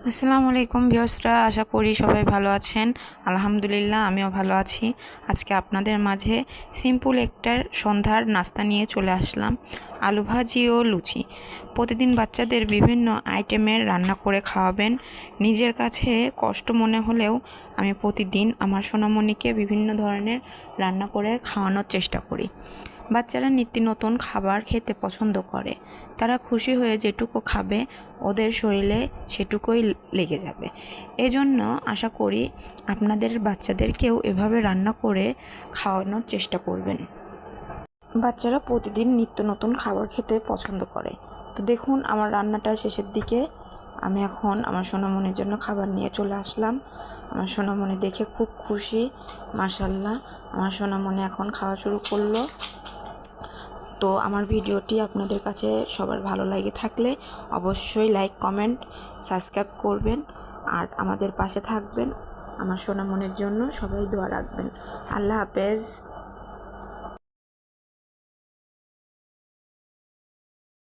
আসসালামু আলাইকুম ভিউয়ার্সরা, আশা করি সবাই ভালো আছেন। আলহামদুলিল্লাহ আমিও ভালো আছি। আজকে আপনাদের মাঝে সিম্পল একটা সন্ধ্যার নাস্তা নিয়ে চলে আসলাম, আলু ভাজি ও লুচি। প্রতিদিন বাচ্চাদের বিভিন্ন আইটেমের রান্না করে খাওয়াবেন। নিজের কাছে কষ্ট মনে হলেও আমি প্রতিদিন আমার সোনামণিকে বিভিন্ন ধরনের রান্না করে খাওয়ানোর চেষ্টা করি। বাচ্চারা নিত্য নতুন খাবার খেতে পছন্দ করে। তারা খুশি হয়ে যেটুকু খাবে ওদের শরীরে সেটুকুই লেগে যাবে। এজন্য আশা করি আপনাদের বাচ্চাদেরকেও এভাবে রান্না করে খাওয়ানোর চেষ্টা করবেন। বাচ্চারা প্রতিদিন নিত্য নতুন খাবার খেতে পছন্দ করে। তো দেখুন আমার রান্নাটা শেষের দিকে। আমি এখন আমার সোনামণির জন্য খাবার নিয়ে চলে আসলাম। আমার সোনামণি দেখে খুব খুশি। মাশাআল্লাহ, আমার সোনামণি এখন খাওয়া শুরু করলো। তো আমার ভিডিওটি আপনাদের কাছে সবার ভালো লাগে থাকলে অবশ্যই লাইক, কমেন্ট, সাবস্ক্রাইব করবেন আর আমাদের পাশে থাকবেন। আমার সোনামণির জন্য সবাই দোয়া রাখবেন। আল্লাহ হাফেজ।